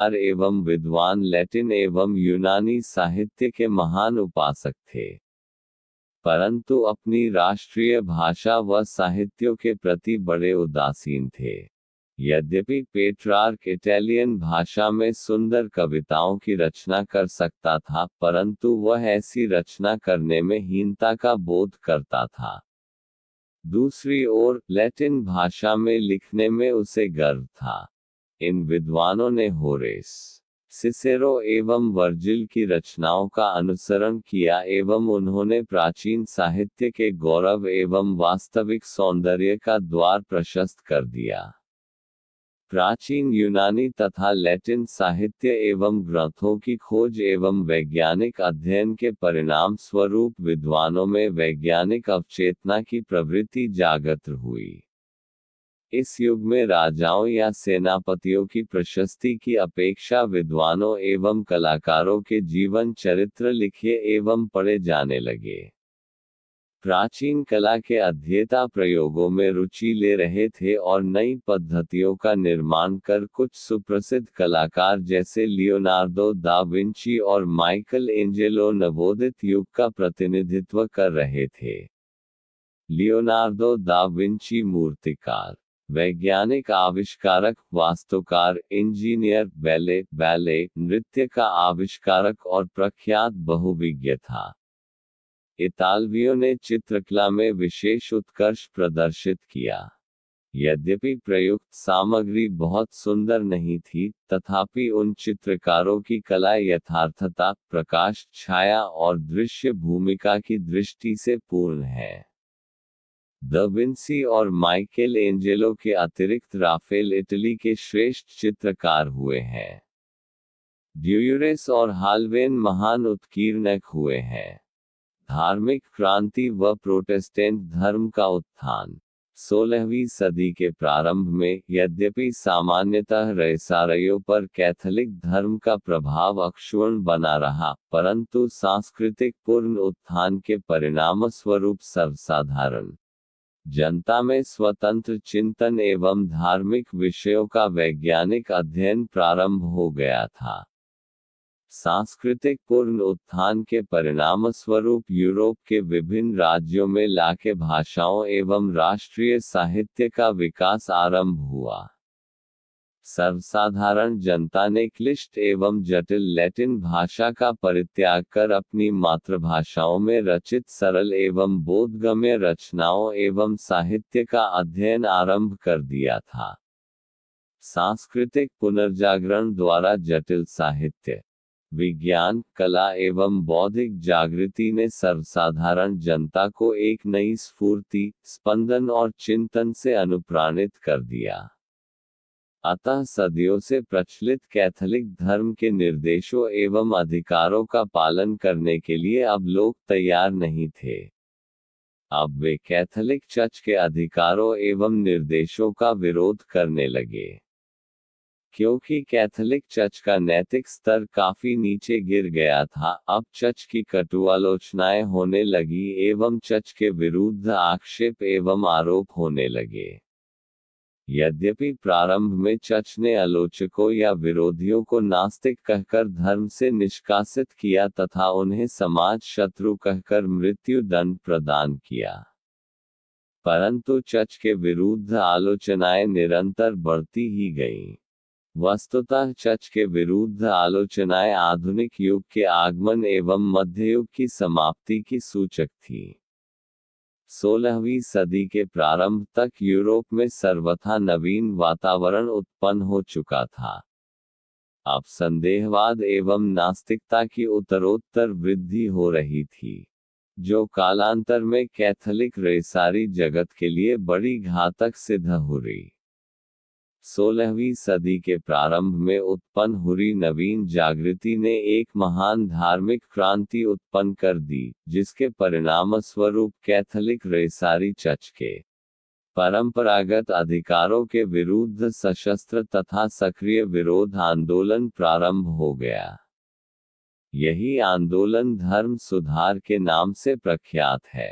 एवं विद्वान लैटिन एवं यूनानी साहित्य के महान उपासक थे, परंतु अपनी राष्ट्रीय भाषा व साहित्यों के प्रति बड़े उदासीन थे। यद्यपि पेट्रार्क इटालियन भाषा में सुंदर कविताओं की रचना कर सकता था, परंतु वह ऐसी रचना करने में हीनता का बोध करता था। दूसरी ओर लैटिन भाषा में लिखने में उसे गर्व था। इन विद्वानों ने होरेस, सिसेरो एवं वर्जिल की रचनाओं का अनुसरण किया एवं उन्होंने प्राचीन साहित्य के गौरव एवं वास्तविक सौंदर्य का द्वार प्रशस्त कर दिया। प्राचीन यूनानी तथा लैटिन साहित्य एवं ग्रंथों की खोज एवं वैज्ञानिक अध्ययन के परिणाम स्वरूप विद्वानों में वैज्ञानिक अवचेतना की प्रवृत्ति जागृत हुई। इस युग में राजाओं या सेनापतियों की प्रशस्ति की अपेक्षा विद्वानों एवं कलाकारों के जीवन चरित्र लिखे एवं पढ़े जाने लगे। प्राचीन कला के अध्येता प्रयोगों में रुचि ले रहे थे और नई पद्धतियों का निर्माण कर कुछ सुप्रसिद्ध कलाकार जैसे लियोनार्दो दा विंची और माइकल एंजेलो नवोदित युग का प्रतिनिधित्व कर रहे थे। लियोनार्दो दा विंची मूर्तिकार, वैज्ञानिक आविष्कारक, वास्तुकार, इंजीनियर, बैले नृत्य का आविष्कारक और प्रख्यात बहुविज्ञ था। इतालवियों ने चित्रकला में विशेष उत्कर्ष प्रदर्शित किया। यद्यपि प्रयुक्त सामग्री बहुत सुंदर नहीं थी, तथापि उन चित्रकारों की कला यथार्थता, प्रकाश, छाया और दृश्य भूमिका की दृष्टि से पूर्ण है। दा विंसी और माइकेल एंजेलो के अतिरिक्त राफेल इटली के श्रेष्ठ चित्रकार हुए हैं। ड्यूरेस और हाल्वेन महान उत्कीर्णक हुए हैं। धार्मिक क्रांति व प्रोटेस्टेंट धर्म का उत्थान 16वीं सदी के प्रारंभ में, यद्यपि सामान्यतः रईसाइयों पर कैथोलिक धर्म का प्रभाव अक्षुण्ण बना रहा, परंतु सांस्कृतिक पूर्ण उत्थान के परिणामस्वरूप सर्वसाधारण जनता में स्वतंत्र चिंतन एवं धार्मिक विषयों का वैज्ञानिक अध्ययन प्रारंभ हो गया था। सांस्कृतिक पूर्ण उत्थान के परिणामस्वरूप यूरोप के विभिन्न राज्यों में लाखे भाषाओं एवं राष्ट्रीय साहित्य का विकास आरंभ हुआ। सर्वसाधारण जनता ने क्लिष्ट एवं जटिल लैटिन भाषा का परित्याग कर अपनी मातृभाषाओं में रचित सरल एवं बोधगम्य रचनाओं एवं साहित्य का अध्ययन आरंभ कर दिया था। सांस्कृतिक पुनर्जागरण द्वारा जटिल साहित्य, विज्ञान, कला एवं बौद्धिक जागृति ने सर्वसाधारण जनता को एक नई स्फूर्ति, स्पंदन और चिंतन से अनुप्राणित कर दिया। अतः सदियों से प्रचलित कैथोलिक धर्म के निर्देशों एवं अधिकारों का पालन करने के लिए अब लोग तैयार नहीं थे। अब वे कैथोलिक चर्च के अधिकारों एवं निर्देशों का विरोध करने लगे। क्योंकि कैथोलिक चर्च का नैतिक स्तर काफी नीचे गिर गया था, अब चर्च की कटु आलोचनाएं होने लगी एवं चर्च के विरुद्ध आक्षेप एवं आरोप होने लगे। यद्यपि प्रारंभ में चर्च ने आलोचकों या विरोधियों को नास्तिक कहकर धर्म से निष्कासित किया तथा उन्हें समाज शत्रु कहकर मृत्यु दंड प्रदान किया, परंतु चर्च के विरुद्ध आलोचनाएं निरंतर बढ़ती ही गईं। वस्तुतः चर्च के विरुद्ध आलोचनाएं आधुनिक युग के आगमन एवं मध्ययुग की समाप्ति की सूचक थी। 16वीं सदी के प्रारंभ तक यूरोप में सर्वथा नवीन वातावरण उत्पन्न हो चुका था। अब संदेहवाद एवं नास्तिकता की उत्तरोत्तर वृद्धि हो रही थी, जो कालांतर में कैथोलिक ईसाई जगत के लिए बड़ी घातक सिद्ध हुई। 16वीं सदी के प्रारंभ में उत्पन्न हुई नवीन जागृति ने एक महान धार्मिक क्रांति उत्पन्न कर दी, जिसके परिणामस्वरूप कैथोलिक ईसाई चर्च के परंपरागत अधिकारों के विरुद्ध सशस्त्र तथा सक्रिय विरोध आंदोलन प्रारंभ हो गया। यही आंदोलन धर्म सुधार के नाम से प्रख्यात है।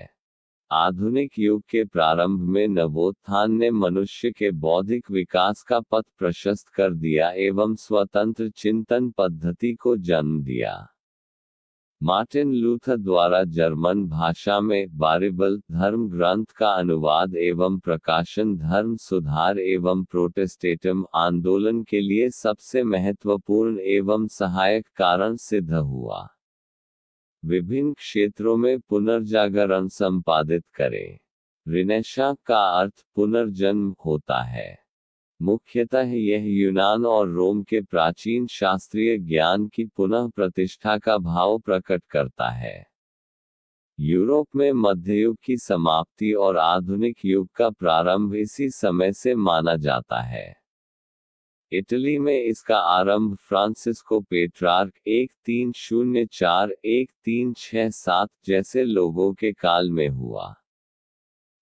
आधुनिक युग के प्रारंभ में नवोत्थान ने मनुष्य के बौद्धिक विकास का पथ प्रशस्त कर दिया एवं स्वतंत्र चिंतन पद्धति को जन्म दिया। मार्टिन लूथर द्वारा जर्मन भाषा में बाइबल धर्म ग्रंथ का अनुवाद एवं प्रकाशन धर्म सुधार एवं प्रोटेस्टेंटिज्म आंदोलन के लिए सबसे महत्वपूर्ण एवं सहायक कारण सिद्ध हुआ। विभिन्न क्षेत्रों में पुनर्जागरण संपादित करें। रिनेसां का अर्थ पुनर्जन्म होता है। मुख्यतः यह यूनान और रोम के प्राचीन शास्त्रीय ज्ञान की पुनः प्रतिष्ठा का भाव प्रकट करता है। यूरोप में मध्ययुग की समाप्ति और आधुनिक युग का प्रारंभ इसी समय से माना जाता है। इटली में इसका आरंभ फ्रांसिस्को पेट्रार्क 1304-1367 जैसे लोगों के काल में हुआ,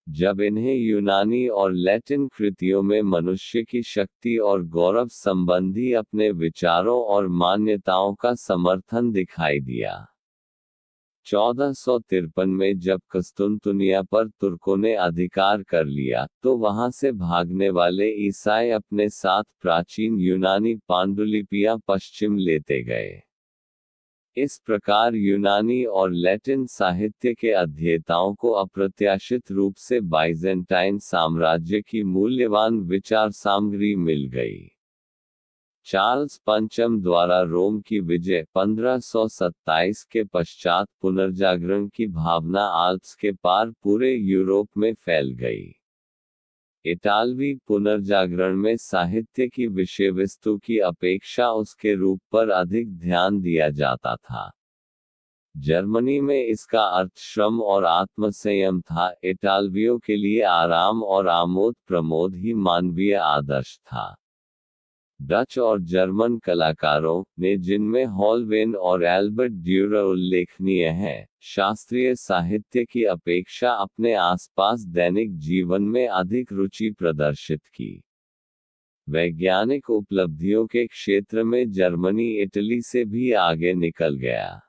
जब इन्हें यूनानी और लैटिन कृतियों में मनुष्य की शक्ति और गौरव संबंधी अपने विचारों और मान्यताओं का समर्थन दिखाई दिया। 1453 में जब कुस्तुनतुनिया पर तुर्कों ने अधिकार कर लिया, तो वहां से भागने वाले ईसाई अपने साथ प्राचीन यूनानी पांडुलिपियां पश्चिम लेते गए। इस प्रकार यूनानी और लैटिन साहित्य के अध्येताओं को अप्रत्याशित रूप से बाइजेंटाइन साम्राज्य की मूल्यवान विचार सामग्री मिल गई। चार्ल्स पंचम द्वारा रोम की विजय 1527 के पश्चात पुनर्जागरण की भावना आल्प्स के पार पूरे यूरोप में फैल गई। इटालवी पुनर्जागरण में साहित्य की विषय वस्तु की अपेक्षा उसके रूप पर अधिक ध्यान दिया जाता था। जर्मनी में इसका अर्थ श्रम और आत्मसंयम था। इटालवियों के लिए आराम और आमोद प्रमोद ही मानवीय आदर्श था। डच और जर्मन कलाकारों ने, जिनमें हॉलवेन और एल्बर्ट ड्यूrer उल्लेखनीय हैं, शास्त्रीय साहित्य की अपेक्षा अपने आसपास दैनिक जीवन में अधिक रुचि प्रदर्शित की। वैज्ञानिक उपलब्धियों के क्षेत्र में जर्मनी इटली से भी आगे निकल गया।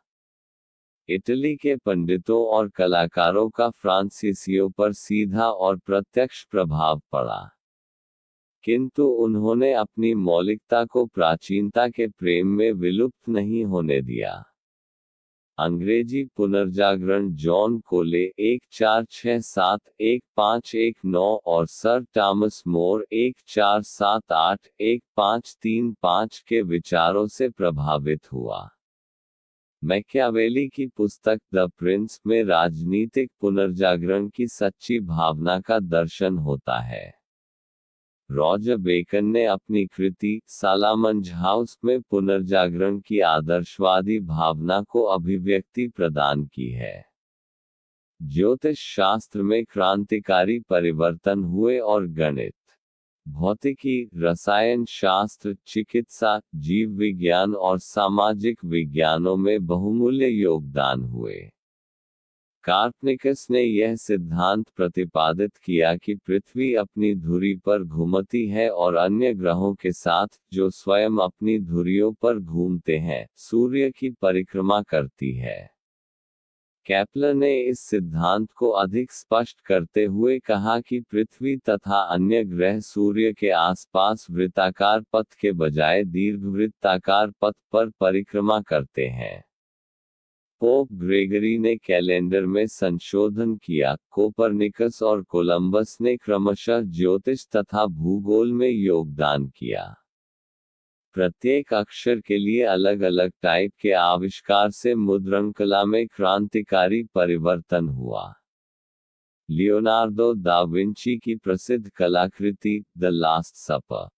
इटली के पंडितों और कलाकारों का फ्रांसीसियों पर सीधा और प्रत्यक्ष प्रभाव पड़ा, किंतु उन्होंने अपनी मौलिकता को प्राचीनता के प्रेम में विलुप्त नहीं होने दिया। अंग्रेजी पुनर्जागरण जॉन कोले 1467-1519 और सर टॉमस मोर 1478-1535 के विचारों से प्रभावित हुआ। मैकियावेली की पुस्तक द प्रिंस में राजनीतिक पुनर्जागरण की सच्ची भावना का दर्शन होता है। रॉजर बेकन ने अपनी कृति सालामंज हाउस में पुनर्जागरण की आदर्शवादी भावना को अभिव्यक्ति प्रदान की है। ज्योतिष शास्त्र में क्रांतिकारी परिवर्तन हुए और गणित, भौतिकी, रसायन शास्त्र, चिकित्सा, जीव विज्ञान और सामाजिक विज्ञानों में बहुमूल्य योगदान हुए। कार्पनिकस ने यह सिद्धांत प्रतिपादित किया कि पृथ्वी अपनी धुरी पर घूमती है और अन्य ग्रहों के साथ, जो स्वयं अपनी धुरियों पर घूमते हैं, सूर्य की परिक्रमा करती है। केपलर ने इस सिद्धांत को अधिक स्पष्ट करते हुए कहा कि पृथ्वी तथा अन्य ग्रह सूर्य के आसपास वृत्ताकार पथ के बजाय दीर्घवृत्ताकार पथ पर परिक्रमा करते हैं। पोप ग्रेगरी ने कैलेंडर में संशोधन किया। कोपरनिकस और कोलंबस ने क्रमशः ज्योतिष तथा भूगोल में योगदान किया। प्रत्येक अक्षर के लिए अलग अलग टाइप के आविष्कार से मुद्रणकला में क्रांतिकारी परिवर्तन हुआ। लियोनार्डो दा विंची की प्रसिद्ध कलाकृति the Last Supper,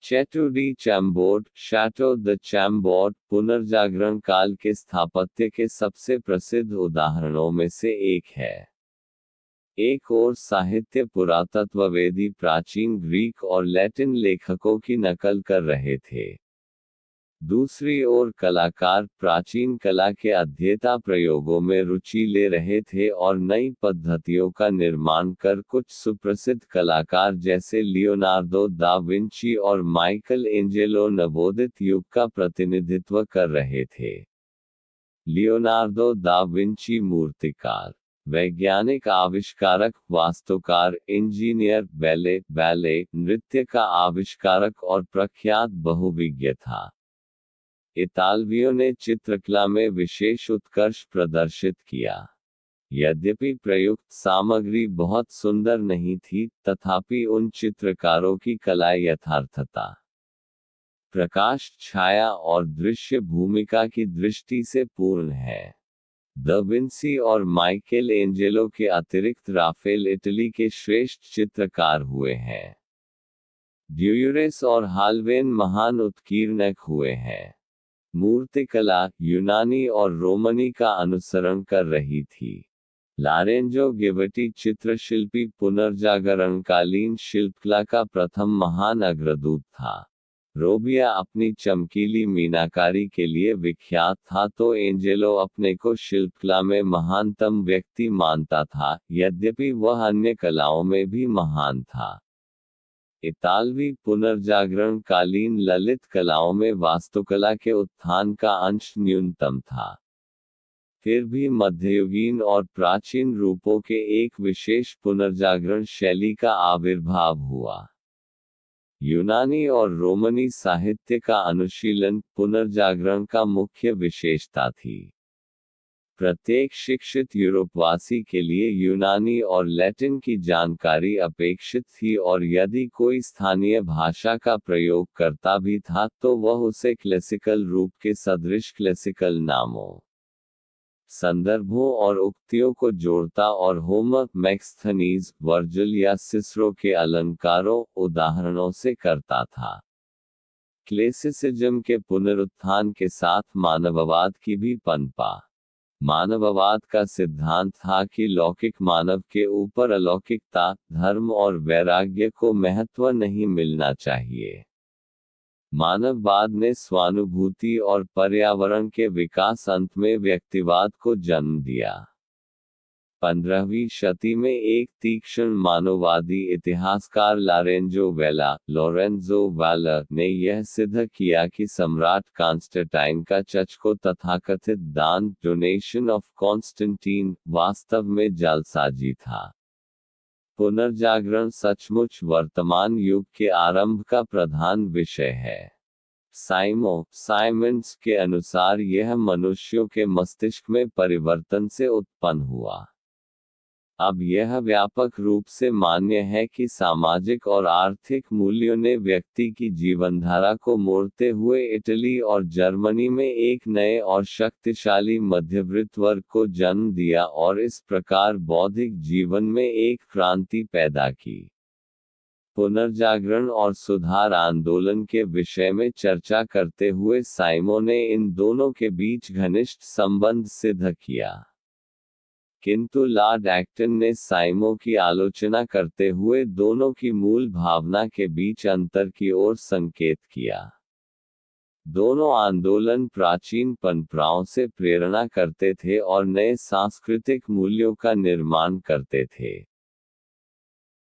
Chateau de Chambord, Chateau de Chambord, पुनर्जागरण काल के स्थापत्य के सबसे प्रसिद्ध उदाहरणों में से एक है। एक और साहित्य पुरातत्ववेदी प्राचीन ग्रीक और लैटिन लेखकों की नकल कर रहे थे। दूसरी ओर कलाकार प्राचीन कला के अध्येता प्रयोगों में रुचि ले रहे थे और नई पद्धतियों का निर्माण कर कुछ सुप्रसिद्ध कलाकार जैसे लियोनार्डो दा विंची और माइकल एंजेलो नवोदित युग का प्रतिनिधित्व कर रहे थे। लियोनार्डो दा विंची मूर्तिकार, वैज्ञानिक, आविष्कारक, वास्तुकार, इंजीनियर, बैले नृत्य का आविष्कारक और प्रख्यात बहुविज्ञ था। इतालवियों ने चित्रकला में विशेष उत्कर्ष प्रदर्शित किया। यद्यपि प्रयुक्त सामग्री बहुत सुंदर नहीं थी, तथापि उन चित्रकारों की कला यथार्थता, प्रकाश, छाया और दृश्य भूमिका की दृष्टि से पूर्ण है। दा विंसी और माइकेल एंजेलो के अतिरिक्त राफेल इटली के श्रेष्ठ चित्रकार हुए हैं। ड्यूरेस और हाल्वेन महान उत्कीर्णक हुए हैं। मूर्तिकला यूनानी और रोमनी का अनुसरण कर रही थी। लारेंजो गिबर्टी चित्रशिल्पी पुनर्जागरणकालीन शिल्पकला का प्रथम महान अग्रदूत था। रोबिया अपनी चमकीली मीनाकारी के लिए विख्यात था, तो एंजेलो अपने को शिल्पकला में महानतम व्यक्ति मानता था, यद्यपि वह अन्य कलाओं में भी महान था। इतालवी पुनर्जागरण कालीन ललित कलाओं में वास्तुकला के उत्थान का अंश न्यूनतम था। फिर भी मध्ययुगीन और प्राचीन रूपों के एक विशेष पुनर्जागरण शैली का आविर्भाव हुआ। यूनानी और रोमनी साहित्य का अनुशीलन पुनर्जागरण का मुख्य विशेषता थी। प्रत्येक शिक्षित यूरोपवासी के लिए यूनानी और लैटिन की जानकारी अपेक्षित थी, और यदि कोई स्थानीय भाषा का प्रयोग करता भी था तो वह उसे क्लासिकल रूप के सदृश क्लासिकल नामों, संदर्भों और उक्तियों को जोड़ता और होमर, मैक्स्थनीज, वर्जिल या सिसरो के अलंकारों, उदाहरणों से करता था। क्लेसिसिज्म के पुनरुत्थान के साथ मानववाद की भी पनपा। मानववाद का सिद्धांत था कि लौकिक मानव के ऊपर अलौकिकता, धर्म और वैराग्य को महत्व नहीं मिलना चाहिए। मानववाद ने स्वानुभूति और पर्यावरण के विकास अंत में व्यक्तिवाद को जन्म दिया। 15वीं शती में एक तीक्ष्ण मानववादी इतिहासकार लोरेंजो वाला ने यह सिद्ध किया कि सम्राट कॉन्स्टेंटाइन का चर्च को तथाकथित दान डोनेशन ऑफ कॉन्स्टेंटीन वास्तव में जालसाजी था। पुनर्जागरण सचमुच वर्तमान युग के आरंभ का प्रधान विषय है। साइमंड्स के अनुसार यह मनुष्यों के मस्तिष्क में परिवर्तन से उत्पन्न हुआ। अब यह व्यापक रूप से मान्य है कि सामाजिक और आर्थिक मूल्यों ने व्यक्ति की जीवनधारा को मोड़ते हुए इटली और जर्मनी में एक नए और शक्तिशाली मध्यवर्ग वर्ग को जन्म दिया और इस प्रकार बौद्धिक जीवन में एक क्रांति पैदा की। पुनर्जागरण और सुधार आंदोलन के विषय में चर्चा करते हुए साइमो ने इन दोनों के बीच घनिष्ठ संबंध सिद्ध किया। किंतु लॉर्ड एक्टन ने साइमो की आलोचना करते हुए दोनों की मूल भावना के बीच अंतर की ओर संकेत किया। दोनों आंदोलन प्राचीन परंपराओं से प्रेरणा करते थे और नए सांस्कृतिक मूल्यों का निर्माण करते थे।